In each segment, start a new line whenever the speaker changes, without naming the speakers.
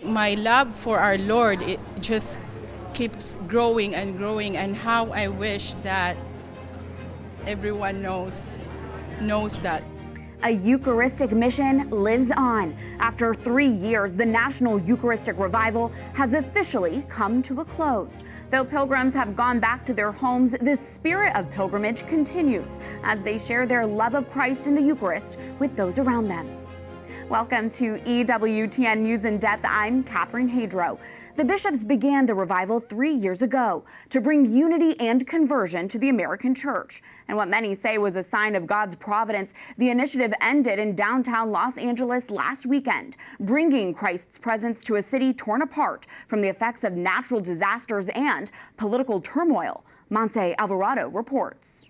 My love for our Lord, it just keeps growing and growing, and how I wish that everyone knows that.
A Eucharistic mission lives on. After 3 years, the National Eucharistic Revival has officially come to a close. Though pilgrims have gone back to their homes, the spirit of pilgrimage continues as they share their love of Christ in the Eucharist with those around them. Welcome to EWTN News In Depth. I'm Catherine Hadro. The bishops began the revival 3 years ago to bring unity and conversion to the American church. And what many say was a sign of God's providence, the initiative ended in downtown Los Angeles last weekend, bringing Christ's presence to a city torn apart from the effects of natural disasters and political turmoil. Montse Alvarado reports.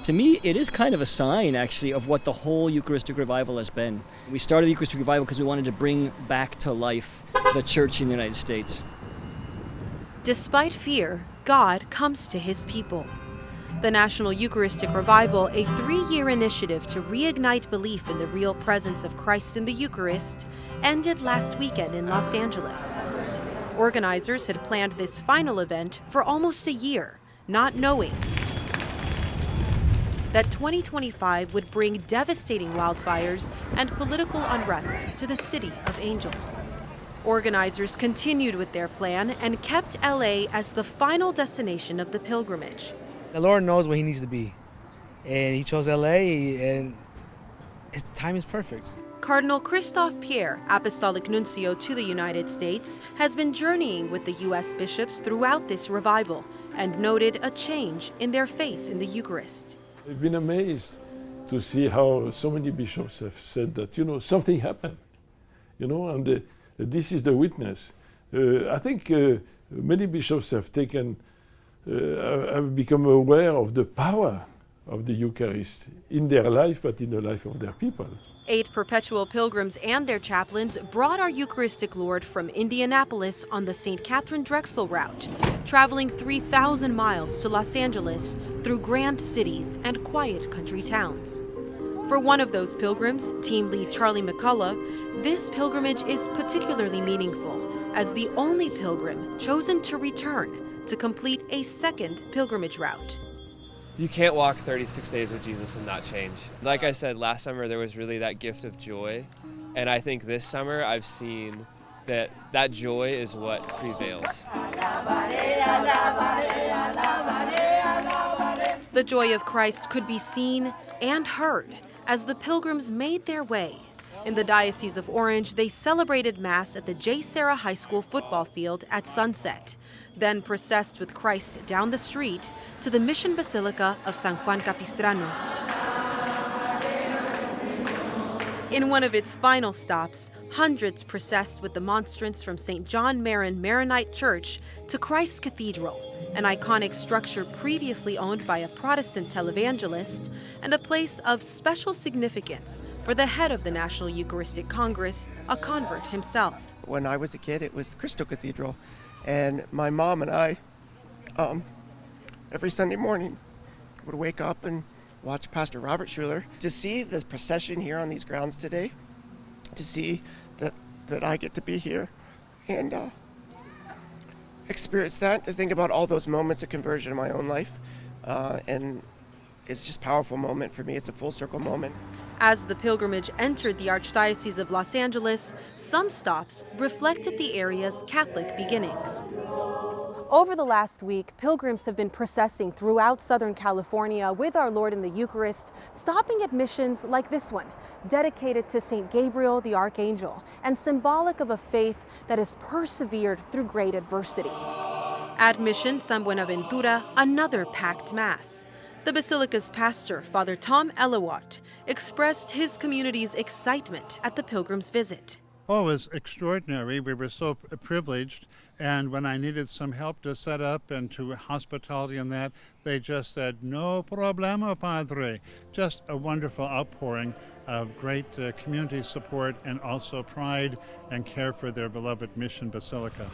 To me, it is kind of a sign, actually, of what the whole Eucharistic Revival has been. We started the Eucharistic Revival because we wanted to bring back to life the church in the United States.
Despite fear, God comes to his people. The National Eucharistic Revival, a 3-year initiative to reignite belief in the real presence of Christ in the Eucharist, ended last weekend in Los Angeles. Organizers had planned this final event for almost a year, not knowing that 2025 would bring devastating wildfires and political unrest to the City of Angels. Organizers continued with their plan and kept LA as the final destination of the pilgrimage.
The Lord knows where he needs to be, and he chose LA, and his time is perfect.
Cardinal Christophe Pierre, Apostolic Nuncio to the United States, has been journeying with the U.S. bishops throughout this revival and noted a change in their faith in the Eucharist.
I've been amazed to see how so many bishops have said that, something happened, and this is the witness. I think many bishops have become aware of the power of the Eucharist in their life, but in the life of their people.
8 perpetual pilgrims and their chaplains brought our Eucharistic Lord from Indianapolis on the St. Catherine Drexel route, traveling 3,000 miles to Los Angeles through grand cities and quiet country towns. For one of those pilgrims, team lead Charlie McCullough, this pilgrimage is particularly meaningful as the only pilgrim chosen to return to complete a second pilgrimage route.
You can't walk 36 days with Jesus and not change. Like I said, last summer there was really that gift of joy, and I think this summer I've seen that joy is what prevails.
The joy of Christ could be seen and heard as the pilgrims made their way. In the Diocese of Orange, they celebrated Mass at the J. Sarah High School football field at sunset, then processed with Christ down the street to the Mission Basilica of San Juan Capistrano. In one of its final stops, hundreds processed with the monstrance from St. John Marin Maronite Church to Christ Cathedral, an iconic structure previously owned by a Protestant televangelist and a place of special significance for the head of the National Eucharistic Congress, a convert himself.
When I was a kid, it was Crystal Cathedral, and my mom and I, every Sunday morning, would wake up and watch Pastor Robert Schuller. To see this procession here on these grounds today, to see that I get to be here and experience that, to think about all those moments of conversion in my own life, and it's just a powerful moment for me. It's a full circle moment.
As the pilgrimage entered the Archdiocese of Los Angeles, some stops reflected the area's Catholic beginnings. Over the last week, pilgrims have been processing throughout Southern California with our Lord in the Eucharist, stopping at missions like this one, dedicated to St. Gabriel the Archangel and symbolic of a faith that has persevered through great adversity. At Mission San Buenaventura, another packed Mass. The Basilica's pastor, Father Tom Elawat, expressed his community's excitement at the pilgrims' visit.
Oh, it was extraordinary. We were so privileged, and when I needed some help to set up and to hospitality and that, they just said, "No problema, Padre." Just a wonderful outpouring of great community support and also pride and care for their beloved Mission Basilica.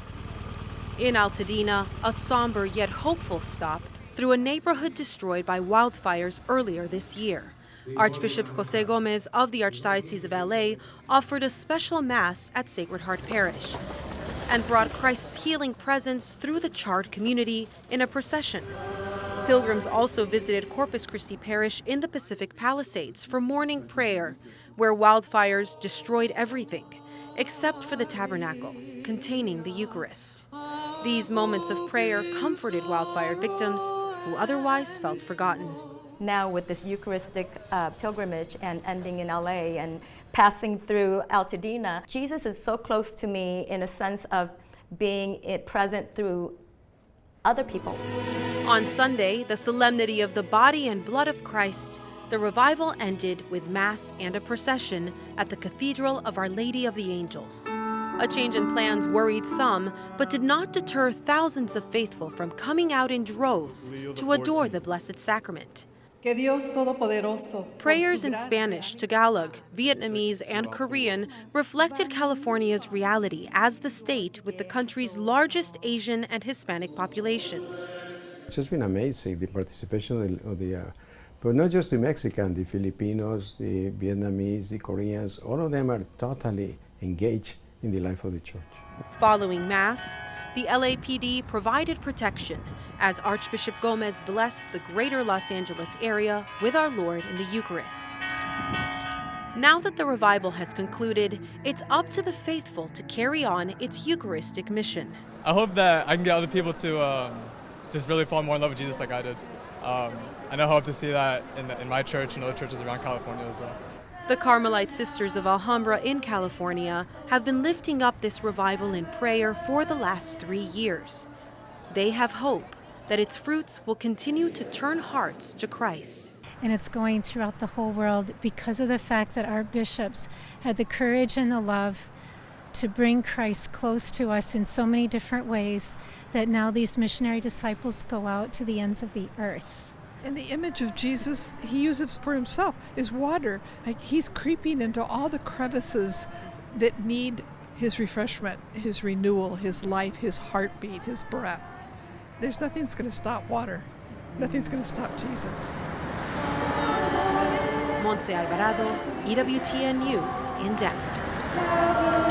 In Altadena, a somber yet hopeful stop through a neighborhood destroyed by wildfires earlier this year. Archbishop Jose Gomez of the Archdiocese of LA offered a special Mass at Sacred Heart Parish and brought Christ's healing presence through the charred community in a procession. Pilgrims also visited Corpus Christi Parish in the Pacific Palisades for morning prayer, where wildfires destroyed everything except for the tabernacle containing the Eucharist. These moments of prayer comforted wildfire victims who otherwise felt forgotten.
Now with this Eucharistic pilgrimage and ending in LA and passing through Altadena, Jesus is so close to me in a sense of being present through other people.
On Sunday, the solemnity of the body and blood of Christ, the revival ended with Mass and a procession at the Cathedral of Our Lady of the Angels. A change in plans worried some, but did not deter thousands of faithful from coming out in droves to adore the Blessed Sacrament. Prayers in Spanish, Tagalog, Vietnamese, and Korean reflected California's reality as the state with the country's largest Asian and Hispanic populations.
It's just been amazing, the participation of the but not just the Mexicans, the Filipinos, the Vietnamese, the Koreans, all of them are totally engaged in the life of the church.
Following Mass, the LAPD provided protection as Archbishop Gomez blessed the greater Los Angeles area with our Lord in the Eucharist. Now that the revival has concluded, it's up to the faithful to carry on its Eucharistic mission.
I hope that I can get other people to just really fall more in love with Jesus like I did. And I hope to see that in my church and other churches around California as well.
The Carmelite Sisters of Alhambra in California have been lifting up this revival in prayer for the last 3 years. They have hope that its fruits will continue to turn hearts to Christ.
And it's going throughout the whole world because of the fact that our bishops had the courage and the love to bring Christ close to us in so many different ways that now these missionary disciples go out to the ends of the earth.
And the image of Jesus he uses for himself is water. Like he's creeping into all the crevices that need his refreshment, his renewal, his life, his heartbeat, his breath. There's nothing that's going to stop water. Nothing's going to stop Jesus.
Montse Alvarado, EWTN News In Depth.